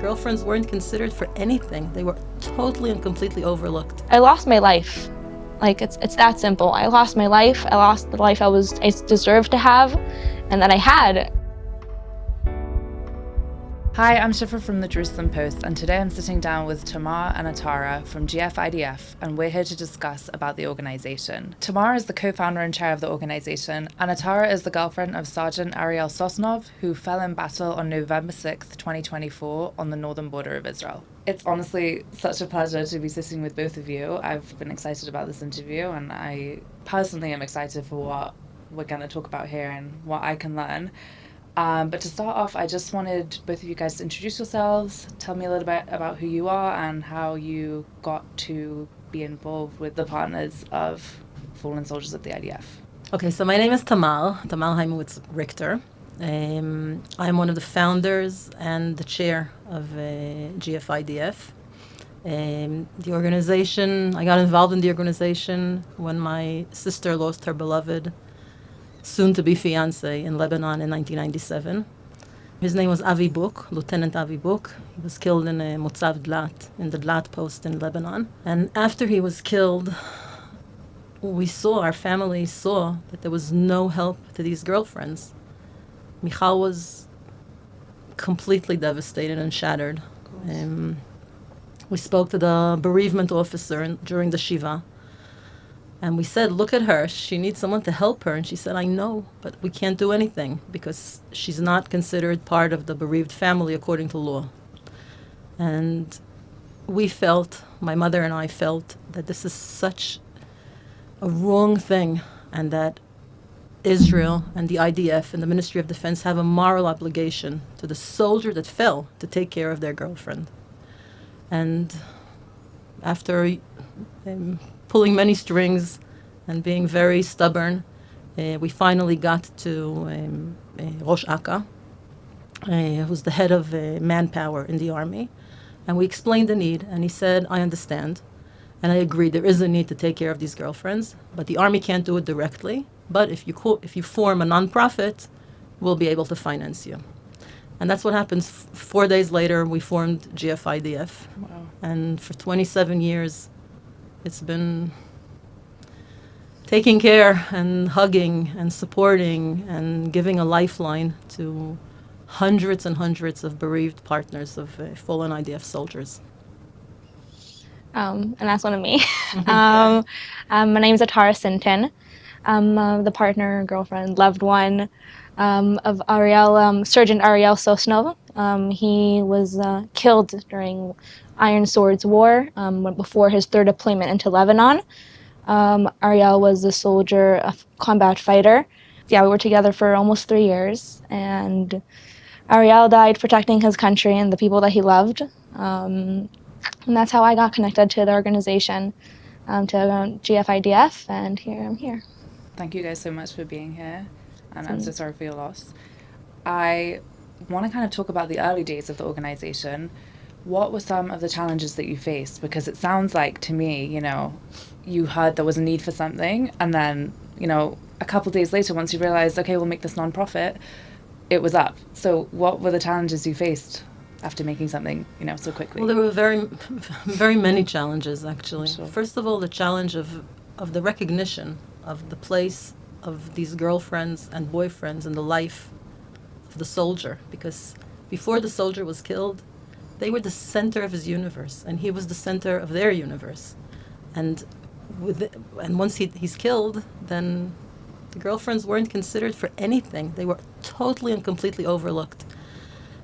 Girlfriends weren't considered for anything. They were totally and completely overlooked. I lost my life. Like, it's that simple. I lost my life. I lost the life I deserved to have and that I had. Hi, I'm Shifra from the Jerusalem Post, and today I'm sitting down with Tamar and Atara from GFIDF, and we're here to discuss about the organisation. Tamar is the co-founder and chair of the organisation, and Atara is the girlfriend of Sergeant Ariel Sosnov, who fell in battle on November 6th, 2024 on the northern border of Israel. It's honestly such a pleasure to be sitting with both of you. I've been excited about this interview, and I personally am excited for what we're going to talk about here and what I can learn. But to start off, I just wanted both of you guys to introduce yourselves, tell me a little bit about who you are and how you got to be involved with the partners of Fallen Soldiers of the IDF. Okay, so my name is Tamar Haimowitz Richter. I'm one of the founders and the chair of GFIDF. The organization, I got involved in the organization when my sister lost her beloved soon-to-be fiancé in Lebanon in 1997. His name was Avi Buk, Lieutenant Avi Buk. He was killed in Motzav Dlat, in the Dlat post in Lebanon. And after he was killed, our family saw that there was no help to these girlfriends. Michal was completely devastated and shattered. We spoke to the bereavement officer during the Shiva. And we said, look at her, she needs someone to help her. And she said, I know, but we can't do anything because she's not considered part of the bereaved family according to law. And we felt, my mother and I felt, that this is such a wrong thing and that Israel and the IDF and the Ministry of Defense have a moral obligation to the soldier that fell to take care of their girlfriend. And after pulling many strings and being very stubborn, we finally got to Rosh Aka, who's the head of manpower in the army, and we explained the need, and he said, I understand, and I agree, there is a need to take care of these girlfriends, but the army can't do it directly, but if you form a nonprofit, we'll be able to finance you. And that's what happens. 4 days later, we formed GFIDF. Wow. And for 27 years, it's been taking care and hugging and supporting and giving a lifeline to hundreds and hundreds of bereaved partners of fallen IDF soldiers. And that's one of me. My name's Atara Sintin. I'm the partner, girlfriend, loved one of Ariel, Sergeant Ariel Sosnov. He was killed during Iron Swords War before his third deployment into Lebanon. Ariel was a soldier, a combat fighter. Yeah, we were together for almost 3 years, and Ariel died protecting his country and the people that he loved. And that's how I got connected to the organization, to GFIDF, and here I'm here. Thank you guys so much for being here, and I'm so sorry for your loss. I want to kind of talk about the early days of the organization. What were some of the challenges that you faced? Because it sounds like to me, you heard there was a need for something, and then, a couple days later, once you realized, okay, we'll make this nonprofit, it was up. So what were the challenges you faced after making something, so quickly? Well, there were very, very many challenges, actually. Sure. First of all, the challenge of the recognition of the place of these girlfriends and boyfriends in the life of the soldier. Because before the soldier was killed, they were the center of his universe, and he was the center of their universe. And once he's killed, then the girlfriends weren't considered for anything. They were totally and completely overlooked.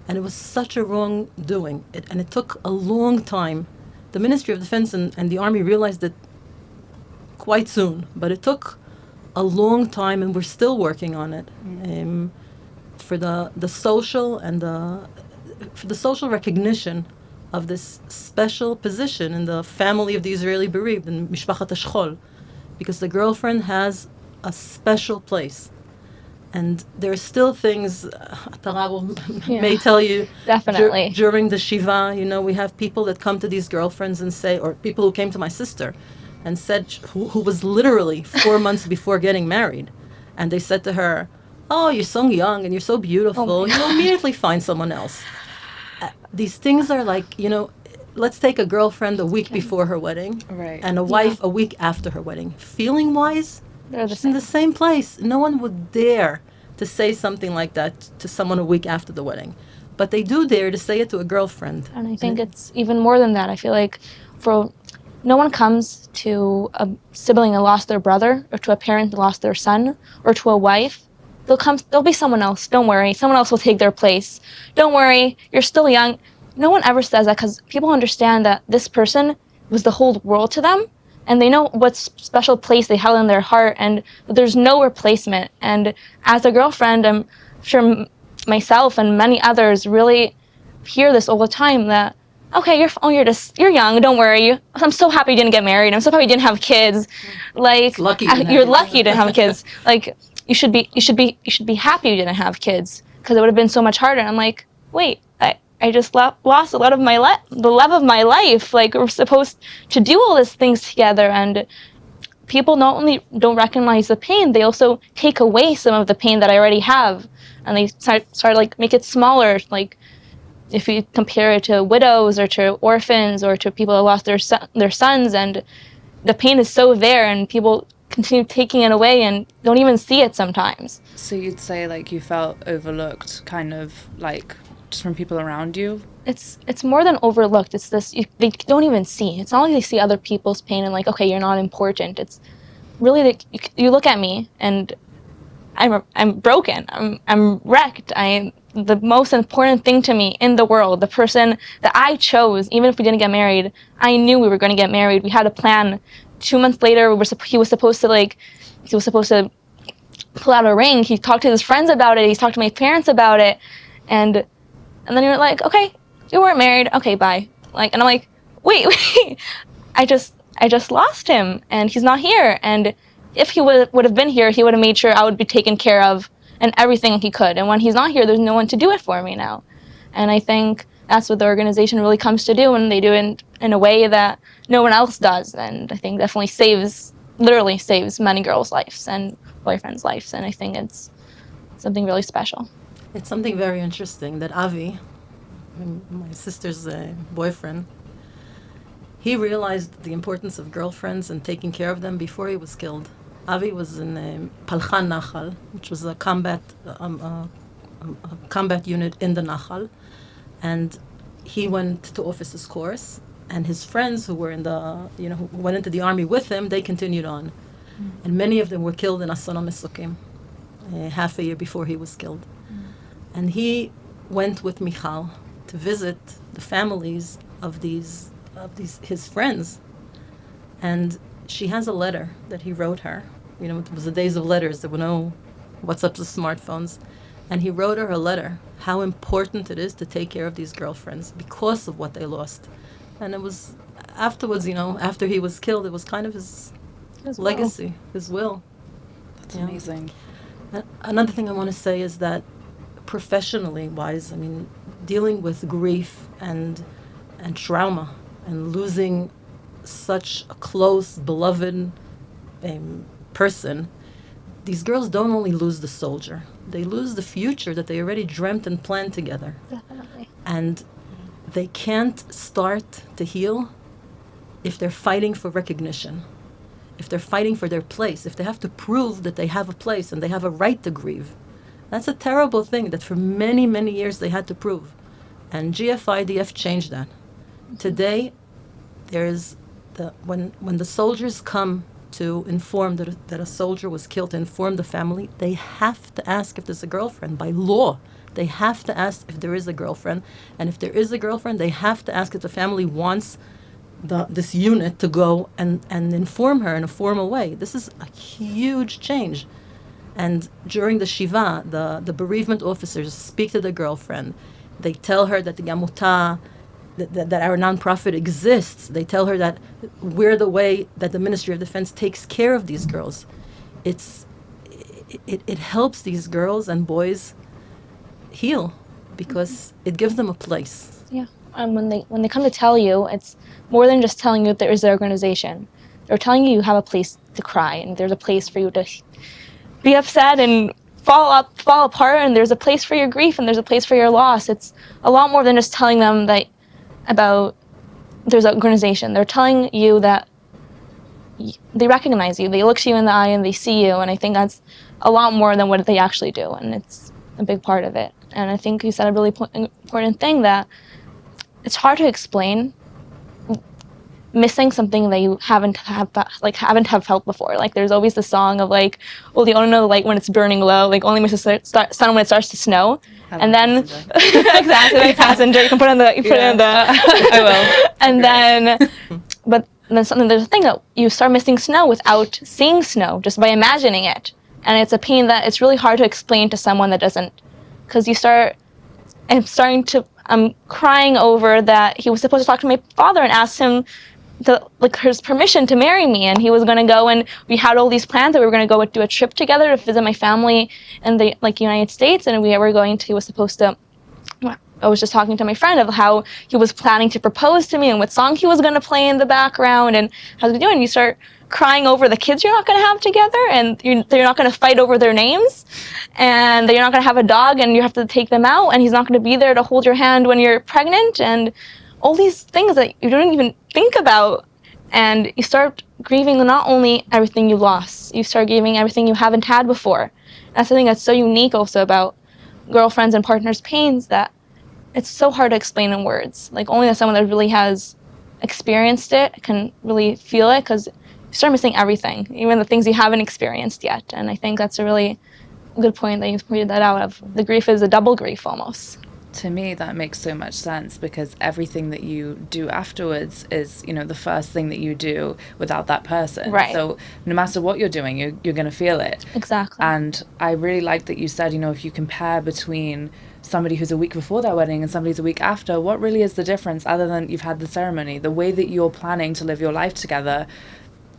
And it was such a wrongdoing. And it took a long time. The Ministry of Defense and the Army realized it quite soon, but it took a long time, and we're still working on it. For the social and for the social recognition of this special position in the family of the Israeli bereaved, in Mishpachat Ashchol, because the girlfriend has a special place. And there are still things, Atara may tell you, Definitely. During the Shiva, we have people that come to these girlfriends and say, or people who came to my sister and said, who was literally 4 months before getting married, and they said to her, oh, you're so young and you're so beautiful, you'll immediately find someone else. these things are like, let's take a girlfriend a week before her wedding, Right. and a wife a week after her wedding. Feeling wise, They're the she's in the same. same place. No one would dare to say something like that to someone a week after the wedding, but they do dare to say it to a girlfriend. And I think it's even more than that. I feel like no one comes to a sibling that lost their brother, or to a parent that lost their son, or to a wife. There'll be someone else. Don't worry. Someone else will take their place. Don't worry. You're still young. No one ever says that, because people understand that this person was the whole world to them, and they know what special place they held in their heart, and there's no replacement. And as a girlfriend, I'm sure myself and many others really hear this all the time, that okay, you're young, don't worry. I'm so happy you didn't get married. I'm so happy you didn't have kids. Like, Lucky you didn't have you're kids. lucky you didn't have kids. Like, you should be happy you didn't have kids, because it would have been so much harder. And I'm like, wait, I just lost a lot of the love of my life. Like, we're supposed to do all these things together, and people not only don't recognize the pain, they also take away some of the pain that I already have, and they start like make it smaller. Like, if you compare it to widows or to orphans or to people who lost their sons, and the pain is so there, and people continue taking it away and don't even see it sometimes. So you'd say like you felt overlooked, kind of like just from people around you? It's more than overlooked. It's this, they don't even see. It's not like they see other people's pain and like, okay, you're not important. It's really that you look at me and I'm broken. I'm wrecked. The most important thing to me in the world, the person that I chose, even if we didn't get married, I knew we were going to get married. We had a plan. 2 months later, he was supposed to pull out a ring. He talked to his friends about it. He's talked to my parents about it, and then you were like, okay, you weren't married. Okay, bye. Like, and I'm like, wait. I just lost him, and he's not here. And if he would have been here, he would have made sure I would be taken care of and everything he could. And when he's not here, there's no one to do it for me now. And I think that's what the organization really comes to do, and they do it in a way that no one else does. And I think definitely literally saves many girls' lives and boyfriends' lives. And I think it's something really special. It's something very interesting that Avi, my sister's boyfriend, he realized the importance of girlfriends and taking care of them before he was killed. Avi was in Palchan Nachal, which was a combat unit in the Nachal, and he went to officer's course, and his friends who were who went into the army with him, they continued on. And many of them were killed in Asan HaMesukim, half a year before he was killed. And he went with Michal to visit the families of his friends. And she has a letter that he wrote her. It was the days of letters. There were no WhatsApps or smartphones. And he wrote her a letter, how important it is to take care of these girlfriends because of what they lost. And it was afterwards, after he was killed, it was kind of his legacy, his will. That's amazing. Another thing I want to say is that professionally wise, dealing with grief and trauma and losing such a close, beloved person, these girls don't only lose the soldier, they lose the future that they already dreamt and planned together. Definitely. And they can't start to heal if they're fighting for recognition, if they're fighting for their place, if they have to prove that they have a place and they have a right to grieve. That's a terrible thing that for many, many years they had to prove. And GFIDF changed that. Today, when the soldiers come to inform that a soldier was killed, to inform the family, they have to ask if there's a girlfriend. By law, they have to ask if there is a girlfriend. And if there is a girlfriend, they have to ask if the family wants this unit to go and inform her in a formal way. This is a huge change. And during the Shiva, the bereavement officers speak to the girlfriend. They tell her that the Yamuta, that our nonprofit exists. They tell her that we're the way that the Ministry of Defense takes care of these girls. It helps these girls and boys heal because it gives them a place. Yeah. When they come to tell you, it's more than just telling you that there is an organization. They're telling you have a place to cry, and there's a place for you to be upset and fall apart, and there's a place for your grief and there's a place for your loss. It's a lot more than just telling them that about there's an organization. They're telling you that they recognize you, they look you in the eye and they see you, and I think that's a lot more than what they actually do, and it's a big part of it. And I think you said a really important thing, that it's hard to explain missing something that you haven't have felt before. Like there's always the song of like, well, you only know the light when it's burning low, like only miss the sun when it starts to snow. And then exactly, like Passenger, you can put in the I will. And then but then there's a thing that you start missing snow without seeing snow, just by imagining it. And it's a pain that it's really hard to explain to someone that doesn't, because I'm crying over that he was supposed to talk to my father and ask him his permission to marry me, and he was going to go, and we had all these plans that we were going to go do a trip together to visit my family in the United States, and he was supposed to, I was just talking to my friend of how he was planning to propose to me and what song he was going to play in the background and how to do it. And you start crying over the kids you're not going to have together, and they're not going to fight over their names, and you're not going to have a dog and you have to take them out, and he's not going to be there to hold your hand when you're pregnant, and all these things that you don't even think about. And you start grieving not only everything you lost, you start grieving everything you haven't had before. That's something that's so unique also about girlfriends and partners' pains, that it's so hard to explain in words. Like only someone that really has experienced it can really feel it, because you start missing everything, even the things you haven't experienced yet. And I think that's a really good point that you pointed that out, of the grief is a double grief almost. To me, that makes so much sense, because everything that you do afterwards is, the first thing that you do without that person. Right. So no matter what you're doing, you're going to feel it. Exactly. And I really like that you said, if you compare between somebody who's a week before their wedding and somebody's a week after, what really is the difference other than you've had the ceremony? The way that you're planning to live your life together,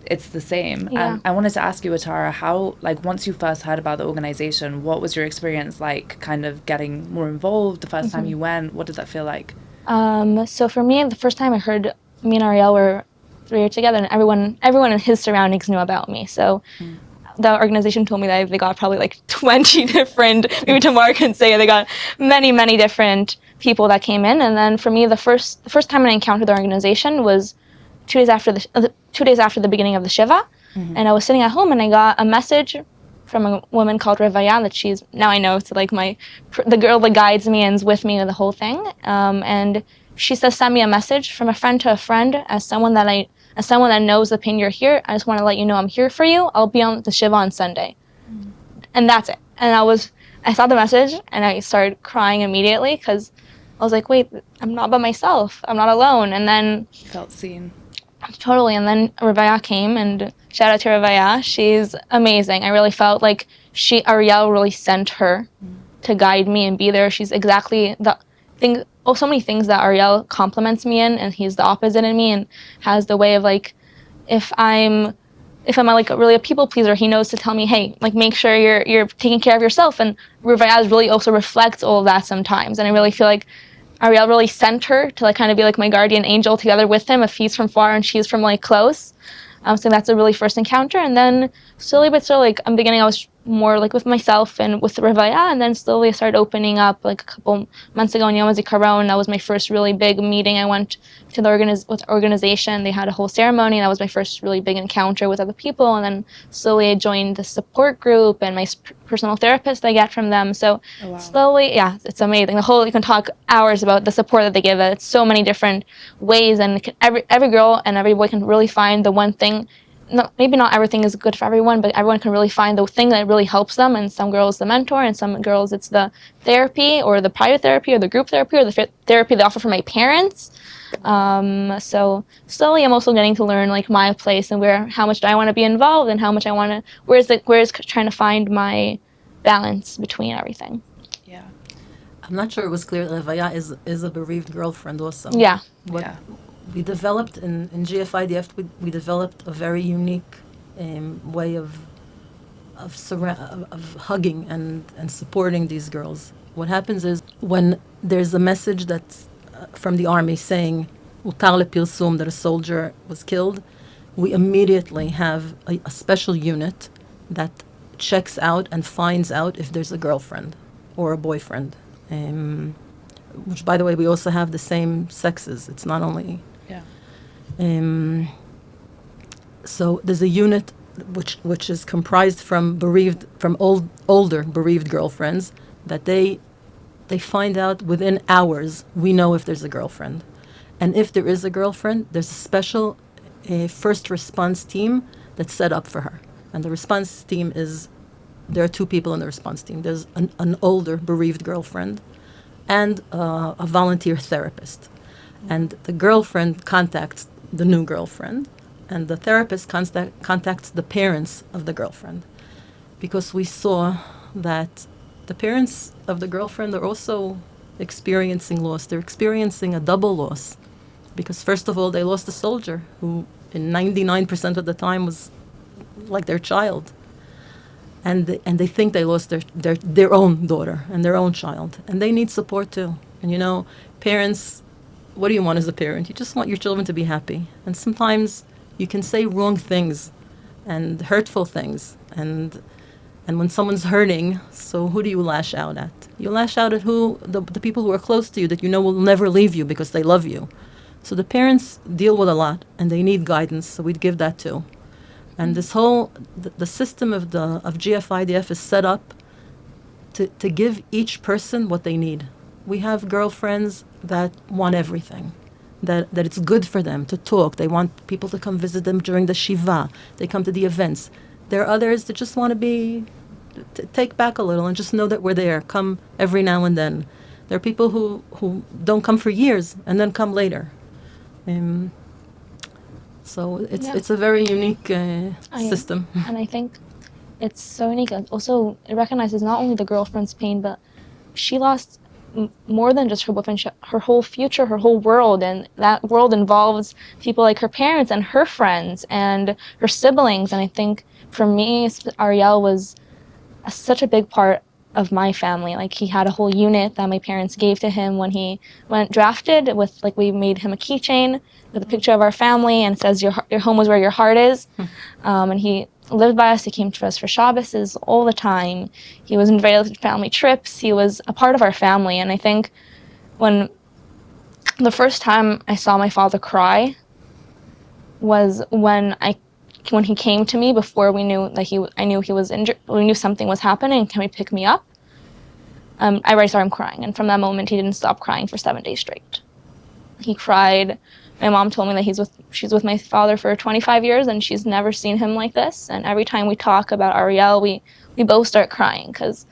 it's the same. Yeah. And I wanted to ask you, Atara, how, once you first heard about the organization, what was your experience like kind of getting more involved the first time you went? What did that feel like? So for me, the first time I heard, me and Ariel were together, and everyone in his surroundings knew about me. So the organization told me that they got probably 20 different, maybe Tamar can say it, they got many, many different people that came in. And then for me, the first time I encountered the organization was 2 days after the beginning of the Shiva. And I was sitting at home, and I got a message from a woman called Revaya, that now I know it's the girl that guides me and is with me in the whole thing. And she says, send me a message from a friend to a friend, as someone that knows the pain you're here. I just want to let you know I'm here for you. I'll be on the Shiva on Sunday. And that's it. And I saw the message, and I started crying immediately, because I was like, wait, I'm not by myself. I'm not alone. And then Felt seen. Totally. And then Revaya came, and shout out to Revaya. She's amazing. I really felt like Ariel really sent her to guide me and be there. She's exactly so many things that Ariel compliments me in, and he's the opposite in me, and has the way of if I'm really a people pleaser, he knows to tell me, hey, make sure you're taking care of yourself. And Revaya really also reflects all of that sometimes. And I really feel like Ariel really sent her to kind of be my guardian angel together with him, if he's from far and she's from close. So that's a really first encounter. And then slowly but slowly, I'm beginning, I was more with myself and with Revaya, and then slowly I started opening up a couple months ago in Yom HaZikaron. That was my first really big meeting. I went to the organization. They had a whole ceremony. That was my first really big encounter with other people. And then slowly I joined the support group and my personal therapist I get from them. So slowly, it's amazing. You can talk hours about the support that they give. It's so many different ways, and every girl and every boy can really find the one thing. Maybe not everything is good for everyone, but everyone can really find the thing that really helps them. And some girls the mentor, and some girls it's the therapy, or the private therapy, or the group therapy, or the therapy they offer from my parents. So slowly I'm also getting to learn my place, and how much do I want to be involved, and how much I want to, where's trying to find my balance between everything. Yeah. I'm not sure it was clear that Revaya is a bereaved girlfriend also. Yeah. We developed in GFIDF, we developed a very unique way of hugging and supporting these girls. What happens is, when there's a message that's from the army saying "Utar lepirsum," that a soldier was killed, we immediately have a special unit that checks out and finds out if there's a girlfriend or a boyfriend. Which, by the way, we also have the same sexes. It's not only... Yeah. So there's a unit which is comprised from older bereaved girlfriends that they find out within hours. We know if there's a girlfriend, and if there is a girlfriend, there's a special first response team that's set up for her. And the response team there are two people in the response team. There's an older bereaved girlfriend and a volunteer therapist. And the girlfriend contacts the new girlfriend, and the therapist contacts the parents of the girlfriend, because we saw that the parents of the girlfriend are also experiencing loss. They're experiencing a double loss, because first of all, they lost a soldier who in 99% of the time was like their child. And they think they lost their own daughter and their own child. And they need support too. And parents, what do you want as a parent? You just want your children to be happy. And sometimes you can say wrong things and hurtful things. And when someone's hurting, so who do you lash out at? You lash out at the people who are close to you that will never leave you because they love you. So the parents deal with a lot, and they need guidance, so we'd give that too. And this whole, the system of GFIDF is set up to give each person what they need. We have girlfriends that want everything, that it's good for them to talk. They want people to come visit them during the Shiva. They come to the events. There are others that just want to take back a little and just know that we're there, come every now and then. There are people who don't come for years and then come later. So it's a very unique system. And I think it's so unique. Also, it recognizes not only the girlfriend's pain, but she lost more than just her boyfriend, her whole future, her whole world. And that world involves people like her parents and her friends and her siblings. And I think for me, Ariel was such a big part of my family. Like, he had a whole unit that my parents gave to him when he went drafted. We made him a keychain with a picture of our family, and it says your home is where your heart is. And he lived by us. He came to us for Shabbos all the time. He was invited to family trips. He was a part of our family. And I think when the first time I saw my father cry was when he came to me before we knew that I knew he was injured. We knew something was happening. Can he pick me up? I already saw him crying, and from that moment he didn't stop crying for 7 days straight. He cried. My mom told me that she's with my father for 25 years and she's never seen him like this. And every time we talk about Ariel, we both start crying, because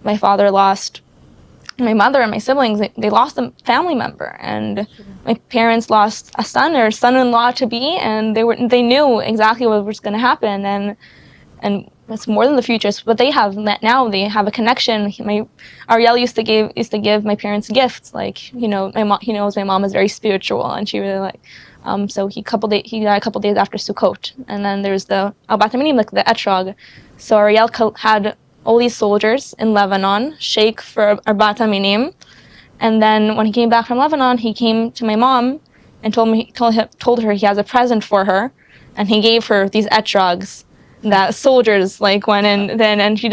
my father lost my mother and my siblings. They lost a family member, and my parents lost a son or son-in-law to be, and they knew exactly what was going to happen. And it's more than the future. It's what they have now. They have a connection. Ariel used to give my parents gifts. Like, he knows my mom is very spiritual, and she really so he died a couple days after Sukkot. And then there's the Bat Minim, like the etrog. So Ariel had all these soldiers in Lebanon shake for Bat Minim. And then when he came back from Lebanon, he came to my mom and told her he has a present for her, and he gave her these etrogs that soldiers went in then, and he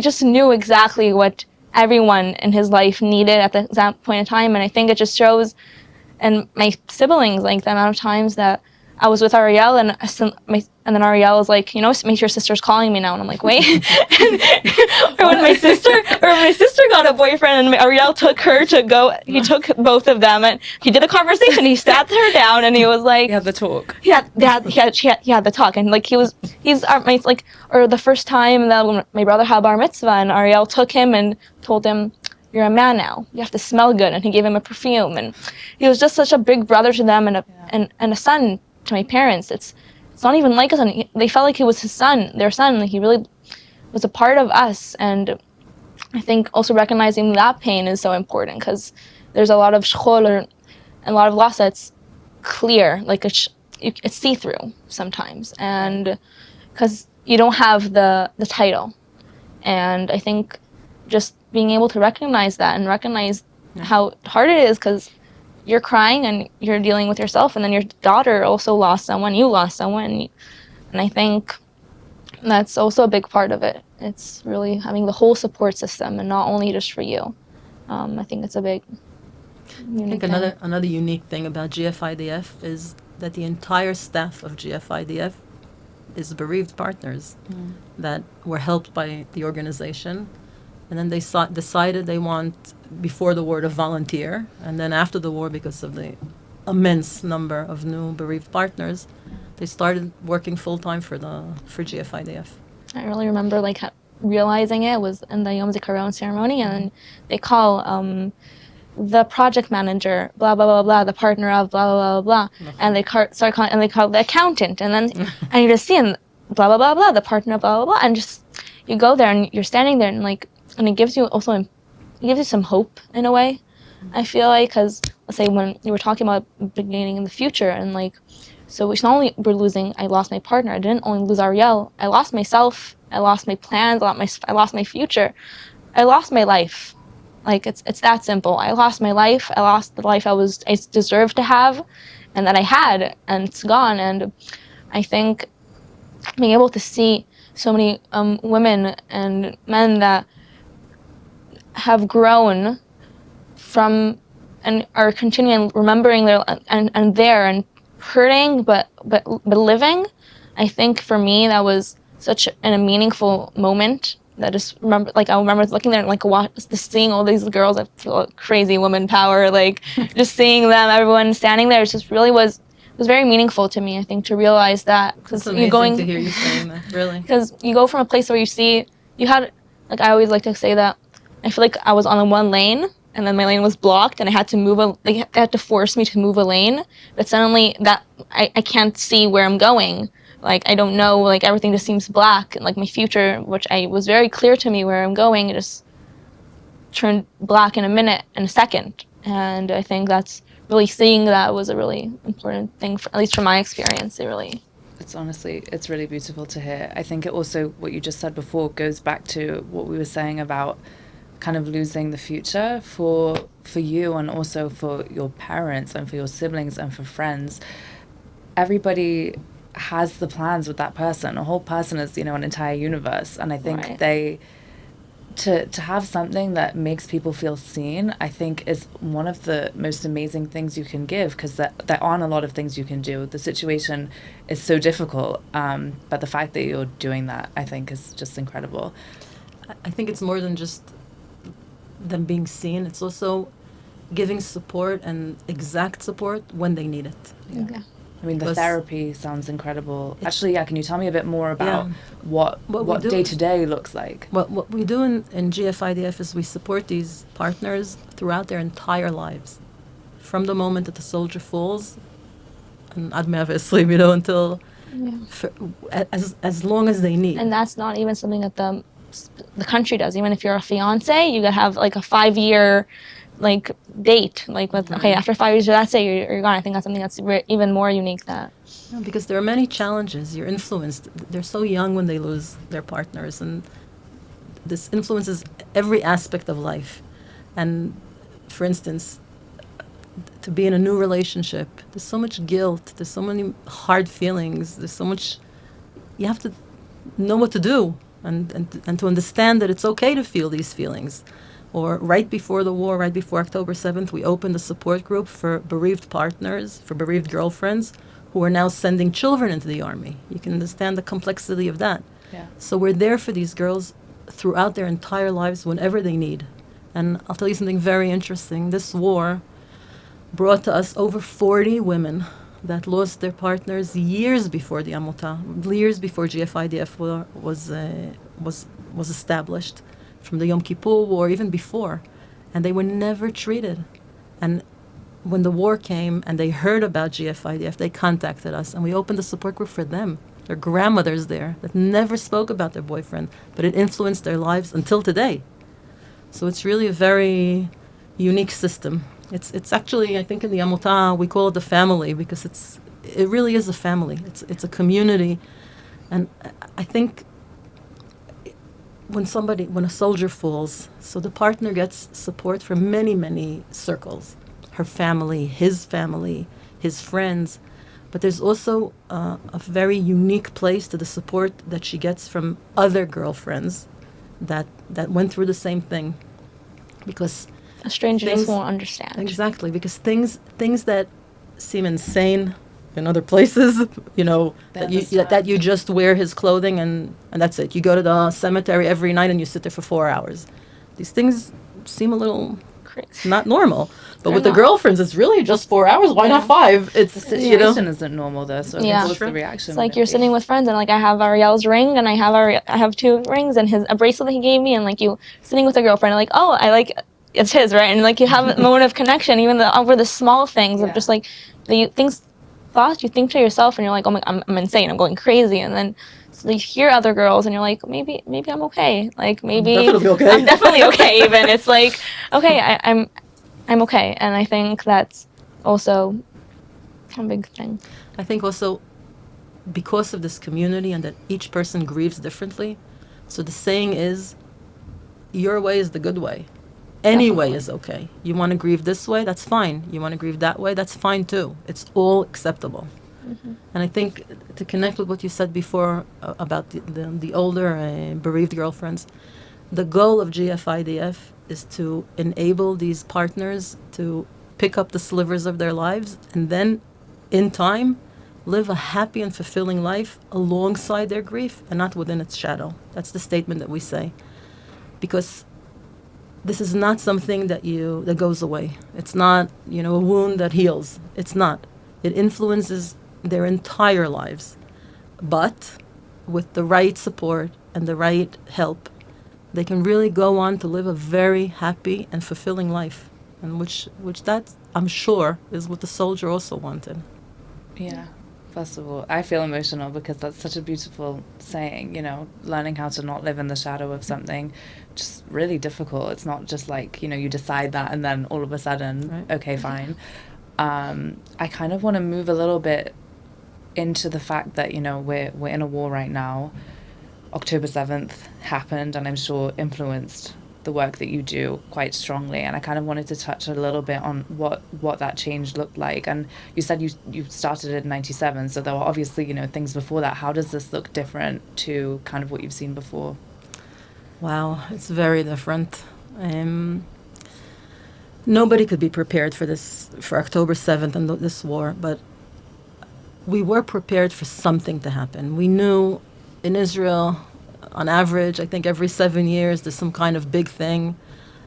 just knew exactly what everyone in his life needed at the exact point in time. And I think it just shows, and my siblings, the amount of times that I was with Ariel, and then Ariel was like, make sure your sister's calling me now, and I'm like, wait. or when my sister got a boyfriend, and Ariel took her to go. He took both of them, and he did a conversation. He sat her down, and he was like, he had the talk. He had the talk, and or the first time that my brother had bar mitzvah, and Ariel took him and told him, you're a man now. You have to smell good, and he gave him a perfume, and he was just such a big brother to them, and a son to my parents. It's not even like a son. They felt like he was their son. He really was a part of us. And I think also recognizing that pain is so important, because there's a lot of shchol and a lot of loss that's clear, it's see-through sometimes, and because you don't have the title. And I think just being able to recognize that and recognize how hard it is, because you're crying and you're dealing with yourself, and then your daughter also lost someone, you lost someone. And I think That's also a big part of it. It's really having the whole support system and not only just for you. I think it's a big unique thing. Another unique thing about GFIDF is that the entire staff of GFIDF is bereaved partners that were helped by the organization. And then they decided they want, before the war, to volunteer. And then after the war, because of the immense number of new bereaved partners, they started working full-time for GFIDF. I really remember realizing it was in the Yom Zikaron ceremony, and they call the project manager, blah, blah, blah, blah, the partner of blah, blah, blah, blah, and they start calling, and they call the accountant, and then and you just see, and blah, blah, blah, blah, the partner of blah, blah, blah, and just, you go there, and you're standing there, and and it gives you some hope, in a way, I feel like, because, let's say, when you were talking about beginning in the future, and so it's not only I lost my partner, I didn't only lose Ariel, I lost myself, I lost my plans, I lost my future, I lost my life. It's that simple. I lost my life, I lost the life I deserved to have, and that I had, and it's gone. And I think being able to see so many women and men that have grown from and are continuing remembering their and there and hurting but living, I think for me that was such a meaningful moment. That just remember, I remember looking there and just seeing all these girls that feel crazy woman power, just seeing them, everyone standing there, it just really was very meaningful to me. I think to realize that, because you're going to hear you saying that, really, because you go from a place where you had I always like to say that I feel like I was on a one lane, and then my lane was blocked, and I had to they had to force me to move a lane. But suddenly that I can't see where I'm going. I don't know. Everything just seems black, and my future, which was very clear to me where I'm going, it just turned black in a second. And I think that's really seeing that was a really important thing, at least from my experience. It's really beautiful to hear. I think it also, what you just said before, goes back to what we were saying about kind of losing the future for you, and also for your parents and for your siblings and for friends. Everybody has the plans with that person. A whole person is, an entire universe. And I think to have something that makes people feel seen, I think is one of the most amazing things you can give, because there aren't a lot of things you can do. The situation is so difficult, but the fact that you're doing that, I think, is just incredible. I think it's more than just them being seen. It's also giving support, and exact support when they need it. Yeah. I mean, the therapy sounds incredible. Actually, can you tell me a bit more about what day-to-day looks like? What we do in GFIDF is we support these partners throughout their entire lives. From the moment that the soldier falls, and obviously, until as long as they need. And that's not even something that the country does. Even if you're a fiance, you gotta have a 5-year date, after 5 years, that's it, you're gone. I think that's something that's even more unique. Because there are many challenges. You're influenced. They're so young when they lose their partners, and this influences every aspect of life. And for instance, to be in a new relationship, there's so much guilt, there's so many hard feelings, there's so much, you have to know what to do, and to understand that it's okay to feel these feelings. Or right before the war, right before October 7th, we opened a support group for bereaved partners, for bereaved girlfriends, who are now sending children into the army. You can understand the complexity of that. Yeah. So we're there for these girls throughout their entire lives, whenever they need. And I'll tell you something very interesting. This war brought to us over 40 women that lost their partners years before the Amota, years before GFIDF was established, from the Yom Kippur War, even before, and they were never treated. And when the war came and they heard about GFIDF, they contacted us, and we opened a support group for them. Their grandmothers there that never spoke about their boyfriend, but it influenced their lives until today. So it's really a very unique system. It's actually, I think in the Amota, we call it the family, because it really is a family. It's a community. And I think when a soldier falls, so the partner gets support from many, many circles. Her family, his friends. But there's also a very unique place to the support that she gets from other girlfriends that went through the same thing. Because A stranger things- just won't understand. exactly, because things that seem insane in other places, They understand. that you just wear his clothing and that's it. You go to the cemetery every night and you sit there for 4 hours. These things seem a little Crazy. not normal. But They're with the not. girlfriends, it's really just 4 hours. Why not 5? It's, The situation isn't normal though, so Yeah. of course Sure. the reaction. It's like wouldn't you're be. sitting with friends, and like I have Ariel's ring, and I have 2 rings, and a bracelet that he gave me, and like you sitting with a girlfriend, like, oh, I like it's his, right? And like you have a moment of connection, even over the small things of Yeah. just like thoughts you think to yourself, and you're like, oh my, I'm insane, I'm going crazy, and then so you hear other girls, and you're like, maybe I'm okay, like maybe definitely okay. I'm definitely okay. Even it's like, okay, I'm okay, and I think that's also a big thing. I think also because of this community and that each person grieves differently. So the saying is, your way is the good way. Any way Definitely. is okay. You want to grieve this way, that's fine. You want to grieve that way, that's fine too. It's all acceptable. And I think to connect with what you said before about the older bereaved girlfriends, the goal of GFIDF is to enable these partners to pick up the slivers of their lives and then, in time, live a happy and fulfilling life alongside their grief and not within its shadow. That's the statement that we say. Because this is not something that goes away. It's not, a wound that heals. It's not. It influences their entire lives. But with the right support and the right help, they can really go on to live a very happy and fulfilling life. And which that, I'm sure, is what the soldier also wanted. Yeah. First of all, I feel emotional because that's such a beautiful saying, learning how to not live in the shadow of something, just really difficult. It's not just like, you decide that and then all of a sudden, Right. okay, fine. I kind of want to move a little bit into the fact that, we're in a war right now. October 7th happened and I'm sure influenced the work that you do quite strongly, and I kind of wanted to touch a little bit on what that change looked like. And you said you started in 97, so there were obviously things before that. How does this look different to kind of what you've seen before? Wow, it's very different. Nobody could be prepared for October 7th and this war, but we were prepared for something to happen. We knew in Israel, on average, I think every 7 years, there's some kind of big thing.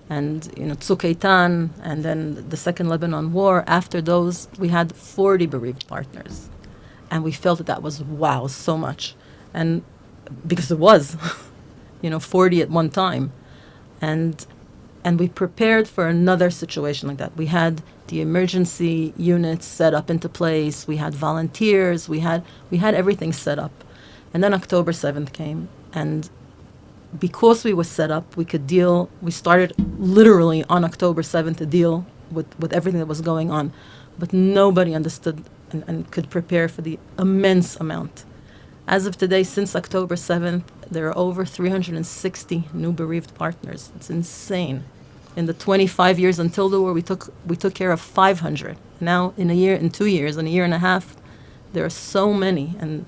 And, Tzuk Eitan, and then the Second Lebanon War. After those, we had 40 bereaved partners. And we felt that was, wow, so much. And because it was, 40 at one time. And we prepared for another situation like that. We had the emergency units set up into place. We had volunteers. We had everything set up. And then October 7th came. And because we were set up, we started literally on October 7th to deal with everything that was going on. But nobody understood and could prepare for the immense amount. As of today, since October 7th, there are over 360 new bereaved partners. It's insane. In the 25 years until the war, we took care of 500. Now, in 2 years, in a year and a half, there are so many. And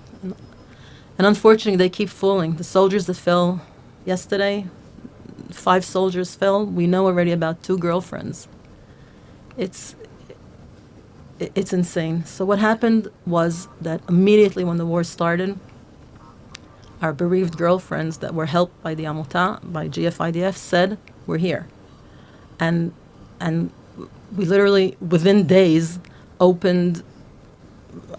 unfortunately, they keep falling. The soldiers that fell yesterday, 5 soldiers fell. We know already about 2 girlfriends. It's insane. So what happened was that immediately when the war started, our bereaved girlfriends that were helped by the Amota, by GFIDF, said, we're here. And we literally, within days, opened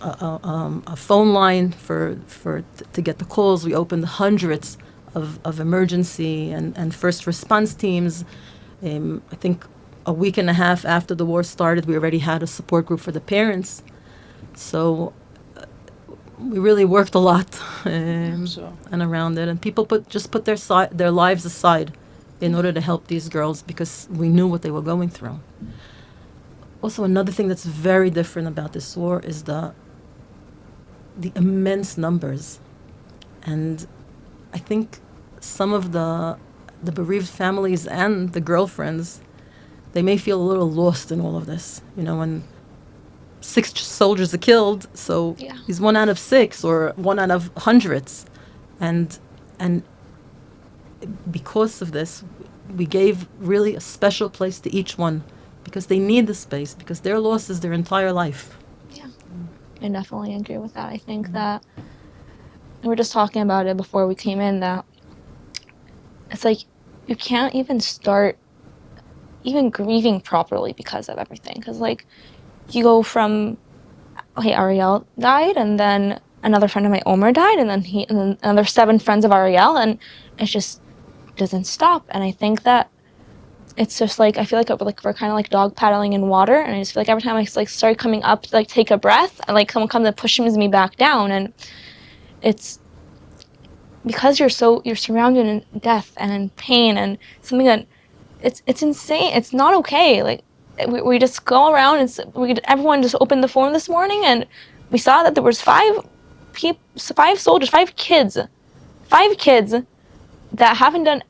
a phone line to get the calls. We opened hundreds of emergency and first response teams. I think a week and a half after the war started, we already had a support group for the parents. So we really worked a lot Sure. and around it. And people put their lives aside in order to help these girls because we knew what they were going through. Also, another thing that's very different about this war is the immense numbers. And I think some of the bereaved families and the girlfriends, they may feel a little lost in all of this. When 6 soldiers are killed, so Yeah. he's 1 out of 6 or 1 out of hundreds. And because of this, we gave really a special place to each one, because they need the space, because their loss is their entire life. Yeah, I definitely agree with that. I think that we were just talking about it before we came in, that it's like you can't even start even grieving properly because of everything. Because like you go from, okay, Ariel died, and then another friend of my, Omer, died, and then another 7 friends of Ariel, and it just doesn't stop. And I think that it's just like, I feel like we're kind of like dog paddling in water, and I just feel like every time I like start coming up to like take a breath, and like someone comes and pushes me back down. And it's because you're surrounded in death and in pain and something that it's insane. It's not okay. Like we just go around and everyone just opened the phone this morning, and we saw that there was 5 soldiers, 5 kids that haven't done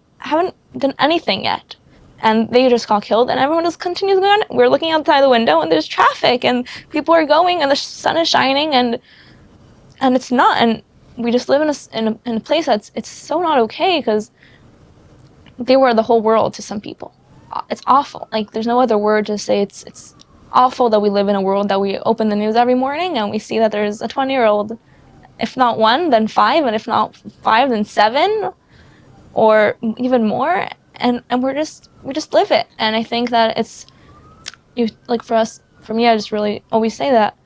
anything yet, and they just got killed, and everyone just continues going. We're looking outside the window, and there's traffic, and people are going, and the sun is shining, and it's not. And we just live in a place it's so not okay, because they were the whole world to some people. It's awful. Like there's no other word to say. It's awful that we live in a world that we open the news every morning and we see that there's a 20-year-old, if not 1, then 5, and if not 5, then 7, or even more. And we just live it. And I think that it's like for me, I just really always say that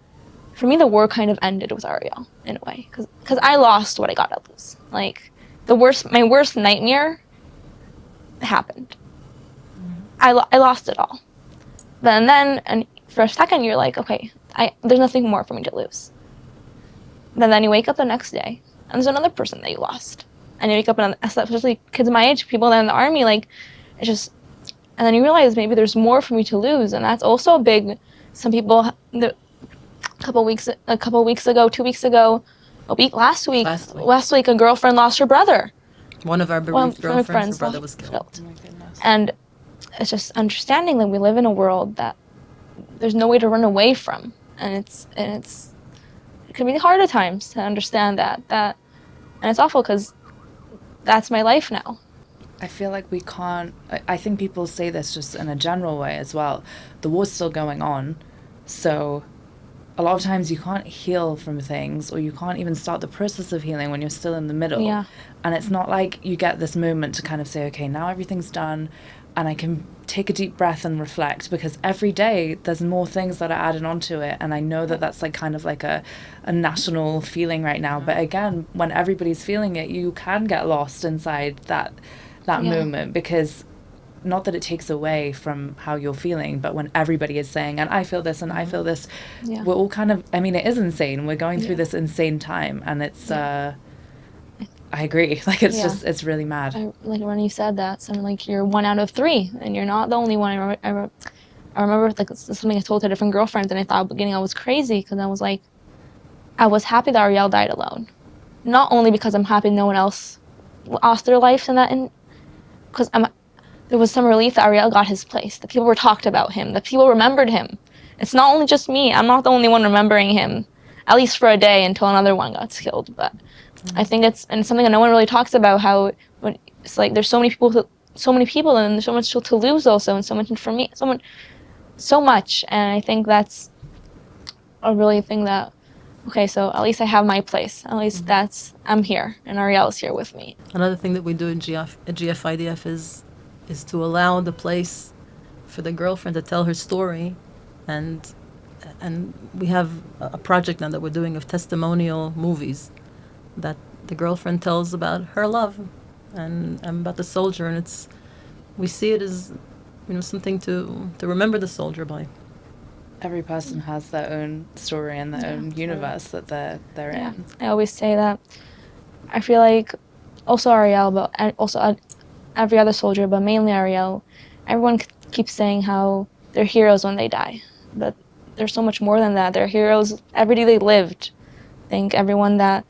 for me the war kind of ended with Ariel in a way, because I lost what I got to lose. Like my worst nightmare happened. I lost it all. And for a second you're like, okay, there's nothing more for me to lose. Then you wake up the next day and there's another person that you lost. And you wake up, and especially kids my age, people that are in the army, like it's just, and then you realize maybe there's more for me to lose. And that's also a big, some people, a couple weeks ago, 2 weeks ago, last week, a girlfriend lost her brother. One of our bereaved girlfriends, her brother was killed. Oh my goodness. And it's just understanding that we live in a world that there's no way to run away from, and it can be hard at times to understand that, and it's awful because that's my life now. I feel like we can't, I think people say this just in a general way as well. The war's still going on, so a lot of times you can't heal from things, or you can't even start the process of healing when you're still in the middle. Yeah. And it's not like you get this moment to kind of say, okay, now everything's done and I can take a deep breath and reflect, because every day there's more things that are added onto it. And I know that that's like kind of like a national feeling right now. But again, when everybody's feeling it, you can get lost inside that moment, because not that it takes away from how you're feeling, but when everybody is saying, and I feel this and I feel this, we're all kind of, I mean, it is insane. We're going through this insane time, and it's, I agree. Like, it's just, it's really mad. Like when you said that, something like you're 1 out of 3, and you're not the only one. I remember like something I told to different girlfriends, and I thought at the beginning I was crazy, because I was like, I was happy that Ariel died alone. Not only because I'm happy no one else lost their lives in that, because there was some relief that Ariel got his place, that people were talked about him, that people remembered him. It's not only just me. I'm not the only one remembering him, at least for a day, until another one got killed. But I think it's something that no one really talks about, how it's like there's so many people, and there's so much to lose also, and so much for me, so much. And I think that's a really thing that, okay, so at least I have my place. At least I'm here, and Ariel's here with me. Another thing that we do in GFIDF is to allow the place for the girlfriend to tell her story, and we have a project now that we're doing of testimonial movies that the girlfriend tells about her love and about the soldier, and we see it as something to remember the soldier by. Every person has their own story and their own universe that they're in. I always say that. I feel like also Ariel, but also every other soldier, but mainly Ariel, everyone keeps saying how they're heroes when they die. But there's so much more than that. They're heroes every day they lived. I think everyone that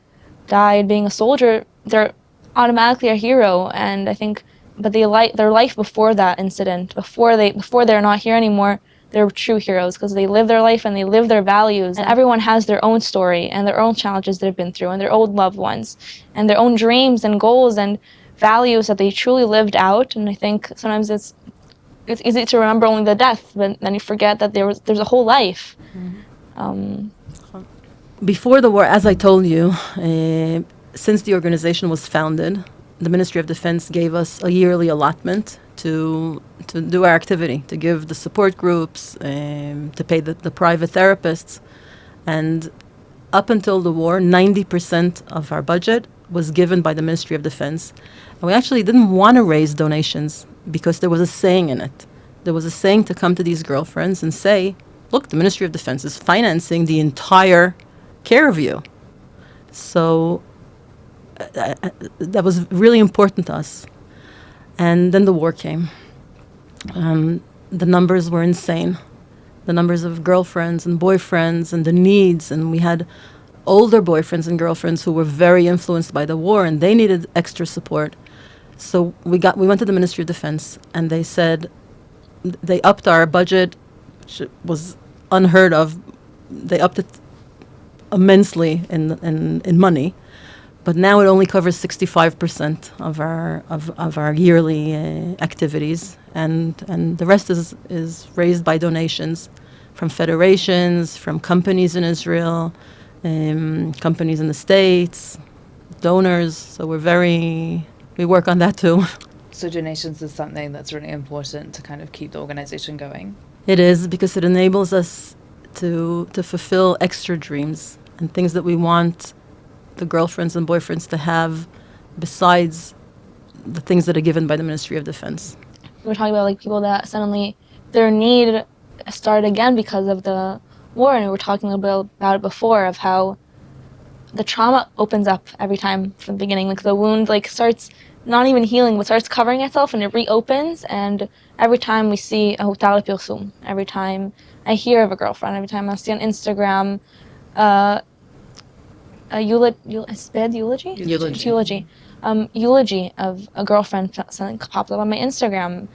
died being a soldier, they're automatically a hero. And I think, but their life before that incident, before they're not here anymore, they're true heroes because they live their life and they live their values. And everyone has their own story and their own challenges they've been through and their own loved ones and their own dreams and goals and values that they truly lived out. And I think sometimes it's easy to remember only the death, but then you forget that there's a whole life. Before the war, as I told you, since the organization was founded, the Ministry of Defense gave us a yearly allotment to do our activity, to give the support groups, to pay the private therapists. And up until the war, 90% of our budget was given by the Ministry of Defense. And we actually didn't want to raise donations because there was a saying in it. There was a saying to come to these girlfriends and say, look, the Ministry of Defense is financing the entire care of you. So that was really important to us. And then the war came. The numbers were insane. The numbers of girlfriends and boyfriends and the needs. And we had older boyfriends and girlfriends who were very influenced by the war, and they needed extra support. So we went to the Ministry of Defense, and they said they upped our budget, which was unheard of. They upped it immensely in money, but now it only covers 65% of our yearly activities, and the rest is raised by donations from federations, from companies in Israel, companies in the States, donors. So we work on that too. So donations is something that's really important to kind of keep the organization going. It is, because it enables us to fulfill extra dreams and things that we want the girlfriends and boyfriends to have besides the things that are given by the Ministry of Defense. We're talking about like people that suddenly their need started again because of the war, and we were talking a little bit about it before of how the trauma opens up every time from the beginning. Like the wound like starts not even healing, but starts covering itself and it reopens. And every time we see a hutar l'pirsum, every time I hear of a girlfriend, every time I see on Instagram a eulogy of a girlfriend, something popped up on my Instagram.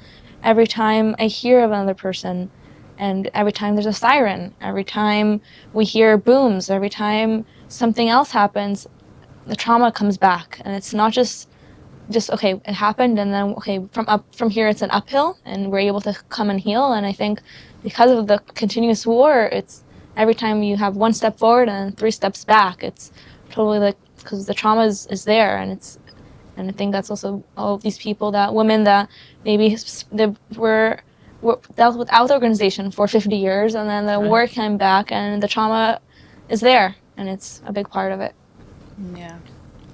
Every time I hear of another person, and every time there's a siren, every time we hear booms, every time something else happens, the trauma comes back. And it's not just okay, it happened, and then okay, from here it's an uphill, and we're able to come and heal. And I think because of the continuous war, it's every time you have one step forward and 3 steps back. It's totally like, because the trauma is there, and I think that's also all of these people, women that maybe they were dealt without the organization for 50 years, and then the war came back, and the trauma is there, and it's a big part of it. Yeah.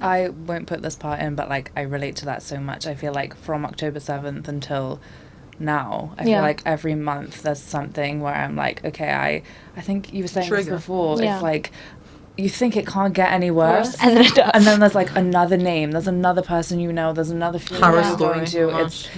I won't put this part in, but like I relate to that so much. I feel like from October 7th until now, I feel like every month there's something where I'm like, okay, I think you were saying this before, it's like you think it can't get any worse, and then it does. And then there's like another name, there's another person there's another feeling you're going to. It's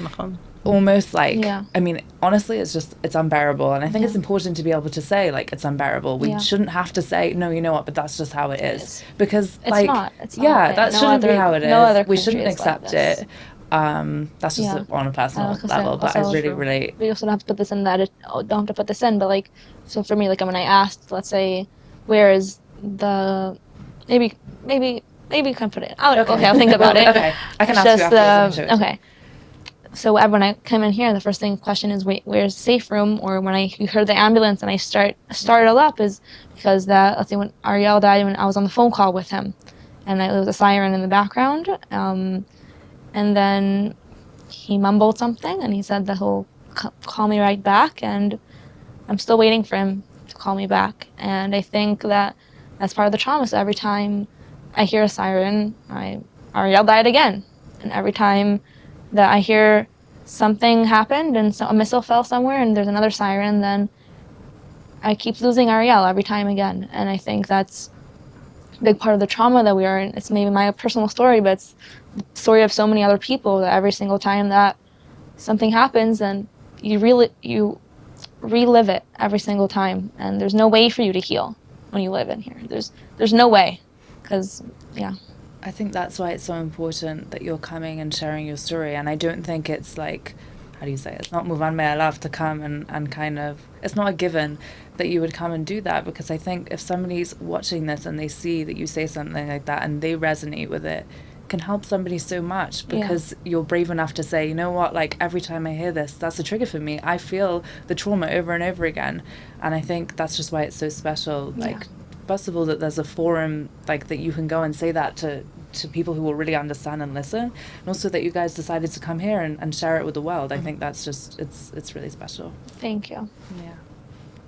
almost like, I mean, honestly, it's unbearable. And I think it's important to be able to say, like, it's unbearable. We shouldn't have to say, no, you know what, but that's just how it is. Because, it's like, not. that shouldn't be how it is. We shouldn't accept like it. That's just on a personal level, but I really relate. We also don't have to put this in don't have to put this in, but, like, so for me, like, when I asked, let's say, where is the, maybe you can put it. Okay, I'll think about it. Okay, I can ask you after. Okay. So when I come in here, the first question is, where's the safe room? Or when you heard the ambulance and I started up is because let's say when Ariel died, when I was on the phone call with him, and there was a siren in the background, and then he mumbled something, and he said that he'll call me right back, and I'm still waiting for him to call me back. And I think that's part of the trauma. So every time I hear a siren, Ariel died again, and every time that I hear something happened and a missile fell somewhere and there's another siren, then I keep losing Ariel every time again. And I think that's a big part of the trauma that we are in. It's maybe my personal story, but it's the story of so many other people, that every single time that something happens, and you relive it every single time. And there's no way for you to heal when you live in here. There's no way, because, I think that's why it's so important that you're coming and sharing your story. And I don't think it's like how do you say it? It's not muvan me'alav to come and kind of, it's not a given that you would come and do that, because I think if somebody's watching this and they see that you say something like that and they resonate with it, can help somebody so much, because you're brave enough to say, you know what, like every time I hear this, that's a trigger for me. I feel the trauma over and over again. And I think that's just why it's so special. Like, first of all, that there's a forum like that you can go and say that to people who will really understand and listen, and also that you guys decided to come here and share it with the world. I think that's just, it's really special. Thank you. Yeah.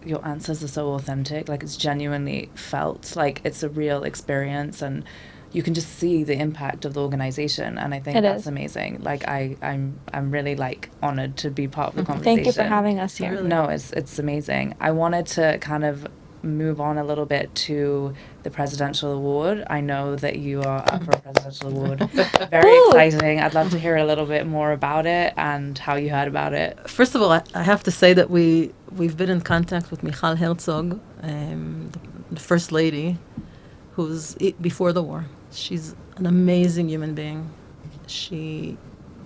Your answers are so authentic, like it's genuinely felt, like it's a real experience, and you can just see the impact of the organization, and I think that's amazing. Like I'm really like honored to be part of the conversation. Thank you for having us here. No, it's amazing. I wanted to kind of move on a little bit to the presidential award. I know that you are up for a presidential award. Very exciting. I'd love to hear a little bit more about it and how you heard about it. First of all, I have to say that we've been in contact with Michal Herzog, the first lady, who's before the war. She's an amazing human being. She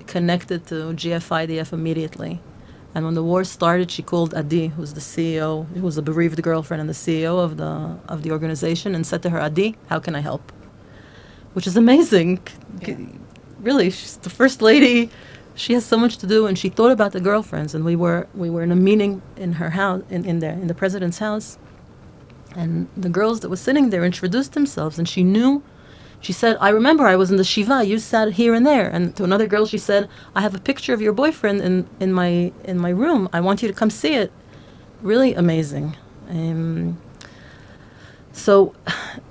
connected to GFIDF immediately. And when the war started, she called Adi, who's the CEO, who was a bereaved girlfriend and the CEO of the organization, and said to her, Adi, how can I help? Which is amazing. Yeah. Really, she's the first lady. She has so much to do, and she thought about the girlfriends. And we were in a meeting in her house, in the president's house, and the girls that were sitting there introduced themselves, and she knew. She said, I remember I was in the Shiva, you sat here and there. And to another girl, she said, I have a picture of your boyfriend in my room. I want you to come see it. Really amazing. So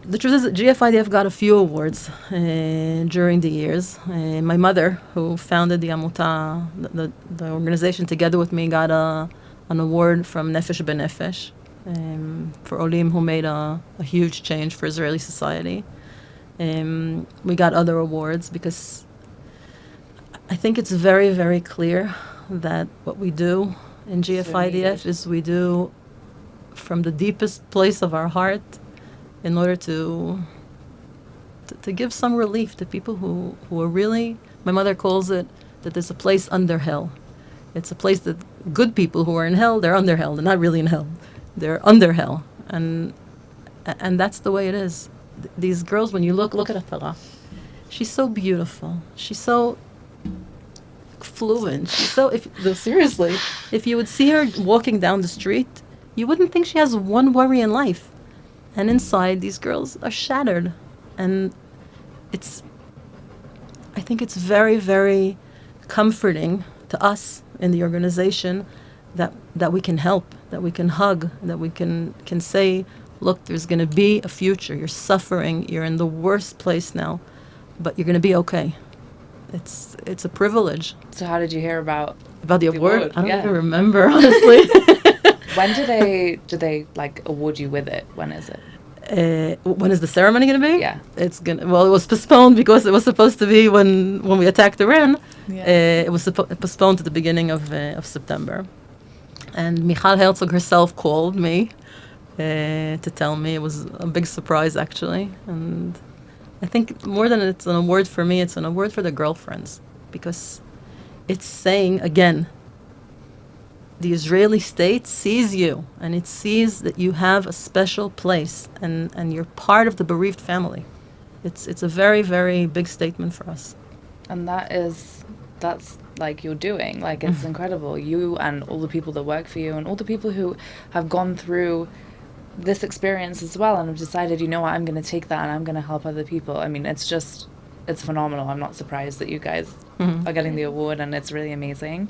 the truth is that GFIDF got a few awards during the years. My mother, who founded the Amuta, the organization together with me, got an award from Nefesh B'Nefesh for Olim, who made a huge change for Israeli society. We got other awards because I think it's very, very clear that what we do in GFIDF is we do from the deepest place of our heart in order to give some relief to people who are really, my mother calls it, that there's a place under hell. It's a place that good people who are in hell, they're under hell. They're not really in hell. They're under hell. And that's the way it is. These girls, when you look at Atara, she's so beautiful. She's so fluent. She's so, seriously, if you would see her walking down the street, you wouldn't think she has one worry in life. And inside, these girls are shattered. And I think it's very, very comforting to us in the organization that we can help, that we can hug, that we can say, look, there's going to be a future. You're suffering. You're in the worst place now, but you're going to be okay. It's a privilege. So how did you hear about the award? I don't even remember, honestly. When do they like award you with it? When is it? When is the ceremony going to be? Yeah. It was postponed because it was supposed to be when we attacked Iran. Yeah. It was postponed to the beginning of September. And Michal Herzog herself called me to tell me. It was a big surprise, actually. And I think more than it's an award for me, it's an award for the girlfriends, because it's saying, again, the Israeli state sees you, and it sees that you have a special place, and you're part of the bereaved family. It's a very, very big statement for us. And that's like you're doing. Like, it's incredible. You and all the people that work for you and all the people who have gone through this experience as well and have decided, you know what, I'm going to take that and I'm going to help other people. I mean, it's phenomenal. I'm not surprised that you guys are getting the award, and it's really amazing.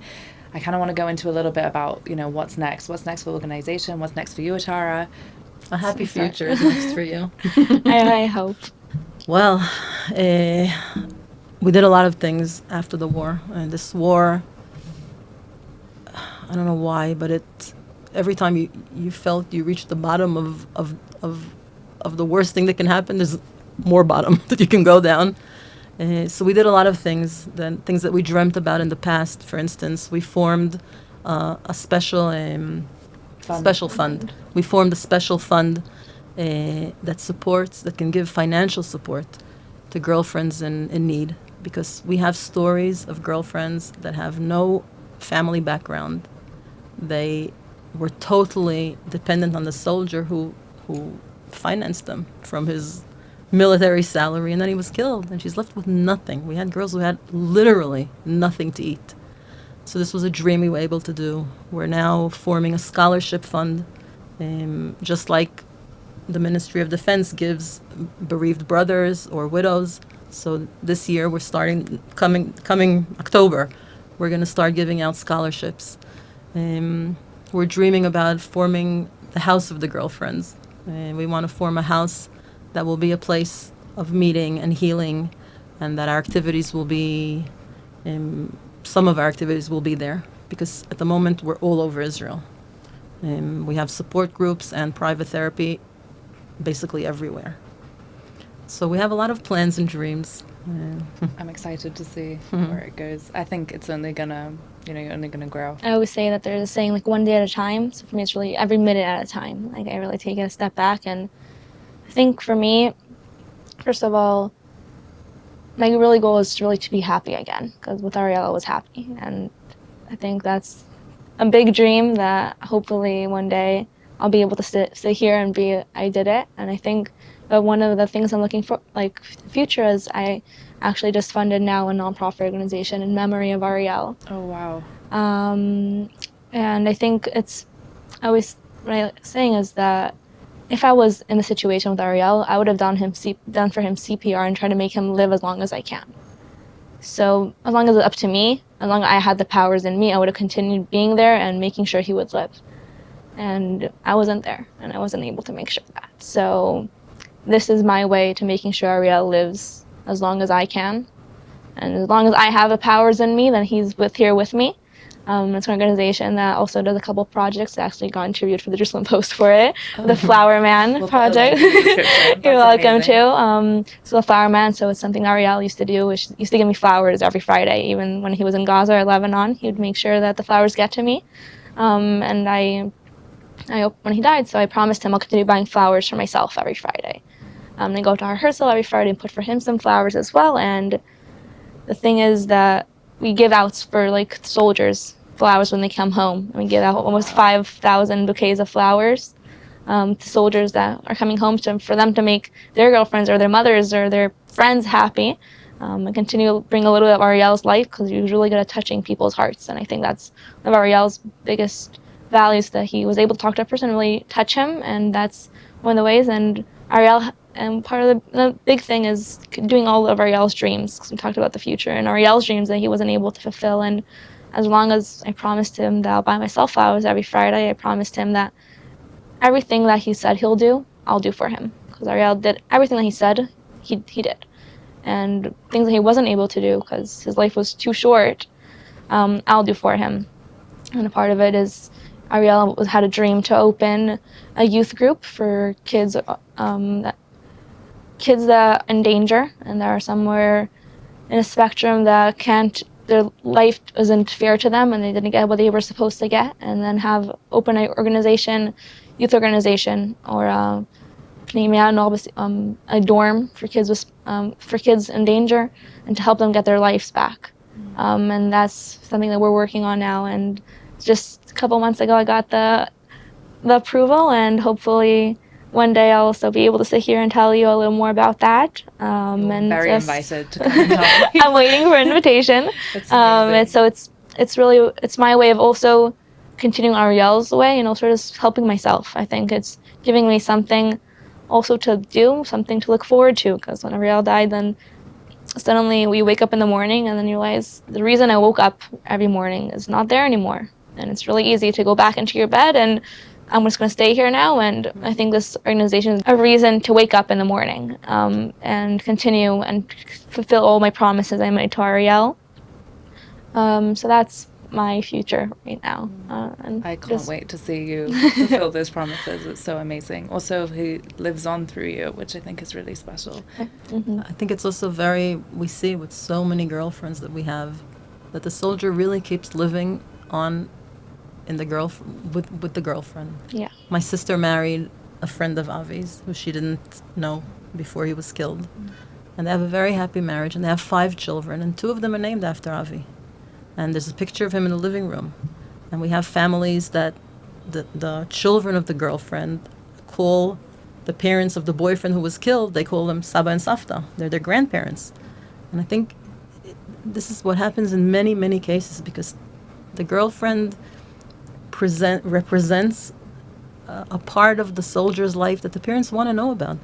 I kind of want to go into a little bit about, what's next for the organization, what's next for you, Atara. A happy future is next for you. I hope. Well, we did a lot of things after the war. And this war, I don't know why, but every time you felt you reached the bottom of the worst thing that can happen, there's more bottom that you can go down. So we did a lot of things that we dreamt about in the past. For instance, we formed a special fund. We formed a special fund that can give financial support to girlfriends in need, because we have stories of girlfriends that have no family background. They were totally dependent on the soldier who financed them from his military salary, and then he was killed, and she's left with nothing. We had girls who had literally nothing to eat. So this was a dream we were able to do. We're now forming a scholarship fund, just like the Ministry of Defense gives bereaved brothers or widows. So this year we're starting, coming October, we're going to start giving out scholarships. We're dreaming about forming the House of the Girlfriends. We want to form a house that will be a place of meeting and healing, and that our activities will be, some of our activities will be there, because at the moment we're all over Israel. We have support groups and private therapy basically everywhere. So we have a lot of plans and dreams. I'm excited to see where it goes. I think it's only gonna, you're only gonna grow. I always say that there's a saying, like, one day at a time. So for me, it's really every minute at a time. Like, I really take it a step back. And I think for me, first of all, my really goal is really to be happy again. Because with Ariel, I was happy. And I think that's a big dream that hopefully one day I'll be able to sit here and be, I did it. And I think that one of the things I'm looking for, like, the future is I actually just funded now a nonprofit organization in memory of Ariel. Oh, wow. And I think it's, always, what I'm saying is that if I was in a situation with Ariel, I would have done for him CPR and try to make him live as long as I can. So as long as it's up to me, as long as I had the powers in me, I would have continued being there and making sure he would live. And I wasn't there, and I wasn't able to make sure of that. So this is my way to making sure Ariel lives as long as I can. And as long as I have the powers in me, then he's here with me. It's an organization that also does a couple projects. I actually got interviewed for the Jerusalem Post for it, the Flower Man project. You're welcome amazing. to. So the Flower Man, so it's something Ariel used to do, which used to give me flowers every Friday. Even when he was in Gaza or Lebanon, he would make sure that the flowers get to me. And I when he died, so I promised him I'll continue buying flowers for myself every Friday. I go to our rehearsal every Friday and put for him some flowers as well. And the thing is that we give out for, like, soldiers flowers when they come home. And we give out almost 5,000 bouquets of flowers to soldiers that are coming home for them to make their girlfriends or their mothers or their friends happy. And continue to bring a little bit of Ariel's life, because he was really good at touching people's hearts. And I think that's one of Ariel's biggest values, that he was able to talk to a person and really touch him. And that's one of the ways. And Ariel, and part of the big thing is doing all of Ariel's dreams, because we talked about the future and Ariel's dreams that he wasn't able to fulfill. And as long as I promised him that I'll buy myself flowers every Friday, I promised him that everything that he said he'll do, I'll do for him. Because Ariel did everything that he said, he did. And things that he wasn't able to do because his life was too short, I'll do for him. And a part of it is Ariel had a dream to open a youth group for kids that in danger and that are somewhere in a spectrum that their life isn't fair to them and they didn't get what they were supposed to get, and then open an organization, youth organization, or a dorm for kids in danger, and to help them get their lives back. And that's something that we're working on now. And just a couple months ago, I got the approval, and hopefully one day I'll also be able to sit here and tell you a little more about that. And very invited to come and tell me. I'm waiting for an invitation. And so it's my way of also continuing Ariel's way and also just helping myself. I think it's giving me something also to do, something to look forward to, because when Ariel died, then suddenly we wake up in the morning and then you realize the reason I woke up every morning is not there anymore. And it's really easy to go back into your bed and I'm just going to stay here now. And I think this organization is a reason to wake up in the morning and continue and fulfill all my promises I made to Ariel. So that's my future right now. And I can't wait to see you fulfill those promises. It's so amazing. Also, he lives on through you, which I think is really special. Mm-hmm. I think it's also we see with so many girlfriends that we have, that the soldier really keeps living on in the with the girlfriend. Yeah. My sister married a friend of Avi's who she didn't know before he was killed. And they have a very happy marriage, and they have 5 children, and 2 of them are named after Avi. And there's a picture of him in the living room. And we have families that the children of the girlfriend call the parents of the boyfriend who was killed, they call them Saba and Safta. They're their grandparents. And I think this is what happens in many, many cases, because the girlfriend represents a part of the soldier's life that the parents want to know about.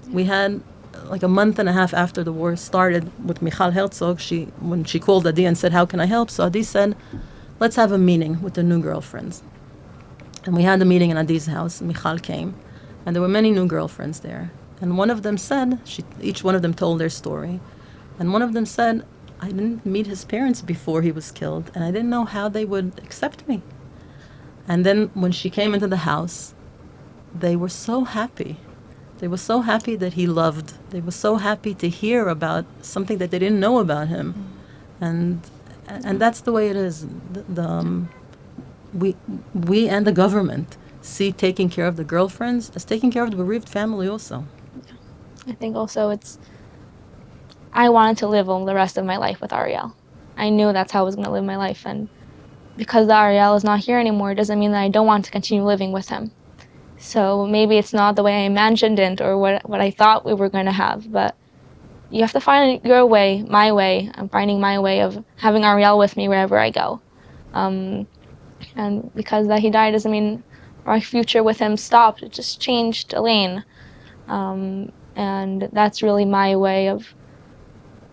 We had like a month and a half after the war started with Michal Herzog, when she called Adi and said, how can I help? So Adi said, let's have a meeting with the new girlfriends. And we had a meeting in Adi's house. Michal came, and there were many new girlfriends there. And one of them said, each one of them told their story. And one of them said, I didn't meet his parents before he was killed, and I didn't know how they would accept me. And then when she came into the house, they were so happy. They were so happy that he loved. They were so happy to hear about something that they didn't know about him. And that's the way it is. We and the government see taking care of the girlfriends as taking care of the bereaved family also. I think also I wanted to live the rest of my life with Ariel. I knew that's how I was going to live my life, and because Ariel is not here anymore, it doesn't mean that I don't want to continue living with him. So maybe it's not the way I imagined it or what I thought we were going to have, but you have to find your way, my way. I'm finding my way of having Ariel with me wherever I go. And because that he died doesn't mean our future with him stopped. It just changed a lane. And that's really my way of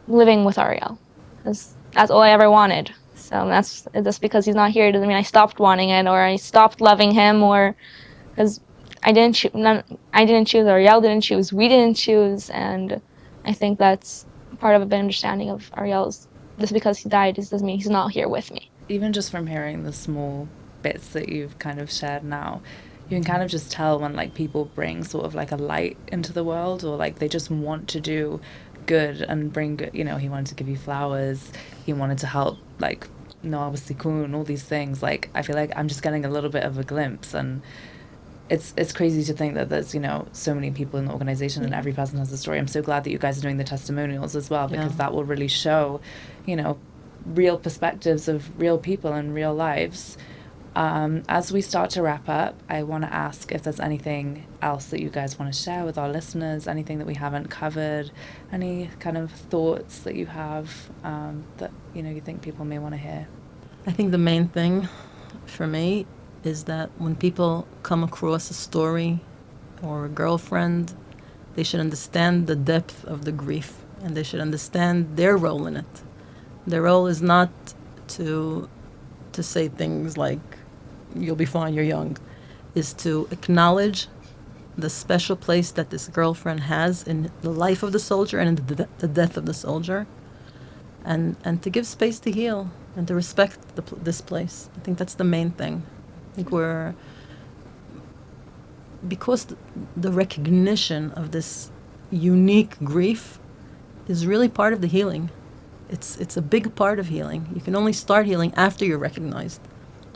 living with Ariel. That's all I ever wanted. So that's just because he's not here doesn't mean I stopped wanting it or I stopped loving him, or because I didn't choose. Ariel didn't choose. We didn't choose, and I think that's part of a better understanding of Ariel's. Just because he died doesn't mean he's not here with me. Even just from hearing the small bits that you've kind of shared now, you can kind of just tell when like people bring sort of like a light into the world, or like they just want to do good and bring good. You know, he wanted to give you flowers, he wanted to help, like Noah Sikun, all these things. Like I feel like I'm just getting a little bit of a glimpse, and it's crazy to think that there's, you know, so many people in the organization and every person has a story. I'm so glad that you guys are doing the testimonials as well, because that will really show, you know, real perspectives of real people and real lives. As we start to wrap up, I want to ask if there's anything else that you guys want to share with our listeners, anything that we haven't covered, any kind of thoughts that you have that, you know, you think people may want to hear. I think the main thing for me is that when people come across a story or a girlfriend, they should understand the depth of the grief, and they should understand their role in it. Their role is not to say things like, you'll be fine, you're young, is to acknowledge the special place that this girlfriend has in the life of the soldier and in the death of the soldier, and to give space to heal and to respect this place. I think that's the main thing. I think because the recognition of this unique grief is really part of the healing. It's a big part of healing. You can only start healing after you're recognized.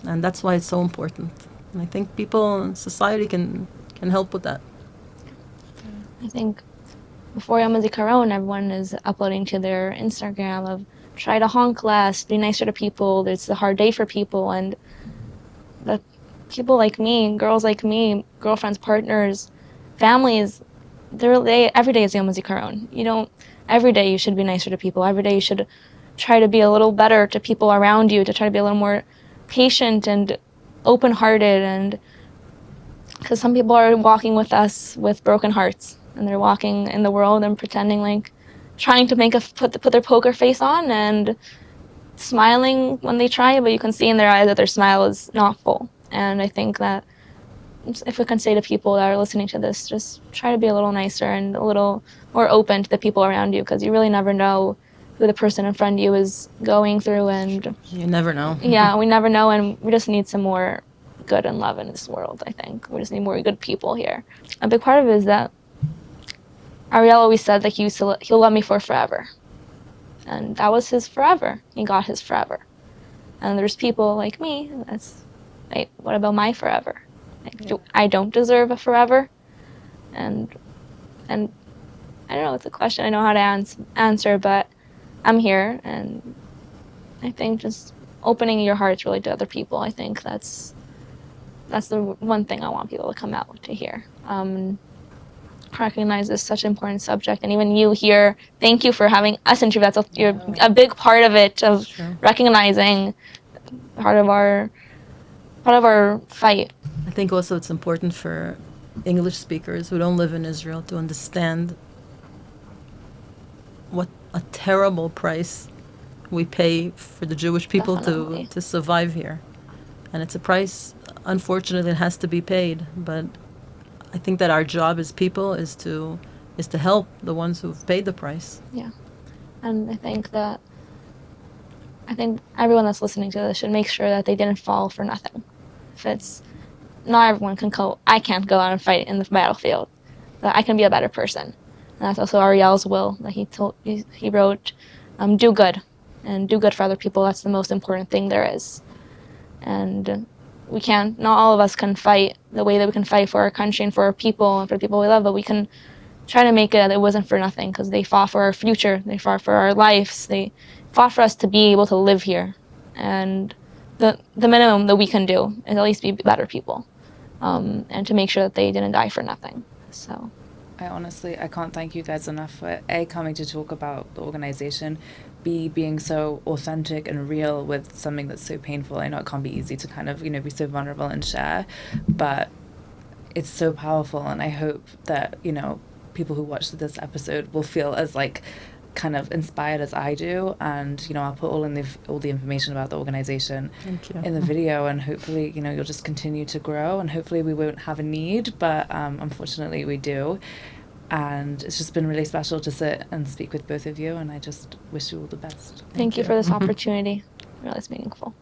And that's why it's so important. And I think people in society can help with that. I think before Yom HaZikaron, everyone is uploading to their Instagram of try to honk less, be nicer to people. It's a hard day for people. And the people like me, girls like me, girlfriends, partners, families, every day is Yom HaZikaron. Every day you should be nicer to people. Every day you should try to be a little better to people around you, to try to be a little more patient and open-hearted. And because some people are walking with us with broken hearts, and they're walking in the world and pretending like, trying to put their poker face on and smiling when they try, but you can see in their eyes that their smile is not full. And I think that if we can say to people that are listening to this, just try to be a little nicer and a little more open to the people around you, because you really never know who the person in front of you is going through. And you never know. Yeah, we never know, and we just need some more good and love in this world, I think. We just need more good people here. A big part of it is that Ariel always said that he'll love me for forever. And that was his forever. He got his forever. And there's people like me, what about my forever? I don't deserve a forever. And I don't know, it's a question I know how to answer, but I'm here, and I think just opening your hearts really to other people. I think that's the one thing I want people to come out to hear. Recognize is such an important subject, and even you here, thank you for having us interview. You're a big part of it, of recognizing part of our fight. I think also it's important for English speakers who don't live in Israel to understand what a terrible price we pay for the Jewish people to survive here. And it's a price, unfortunately, that has to be paid. But I think that our job as people is to help the ones who've paid the price. Yeah. And I think everyone that's listening to this should make sure that they didn't fall for nothing. If it's not everyone can go, I can't go out and fight in the battlefield. That I can be a better person. And that's also Ariel's will that he wrote, do good, and do good for other people. That's the most important thing there is. And not all of us can fight the way that we can fight for our country and for our people and for the people we love, but we can try to make it that it wasn't for nothing, because they fought for our future, they fought for our lives, they fought for us to be able to live here. And the minimum that we can do is at least be better people, and to make sure that they didn't die for nothing. So I can't thank you guys enough for A, coming to talk about the organization, B, being so authentic and real with something that's so painful. I know it can't be easy to kind of, be so vulnerable and share, but it's so powerful, and I hope that, people who watch this episode will feel as kind of inspired as I do, and I'll put all the information about the organization in the video, and hopefully you'll just continue to grow, and hopefully we won't have a need, but unfortunately we do. And it's just been really special to sit and speak with both of you, and I just wish you all the best. Thank you for this opportunity. Really, it's meaningful.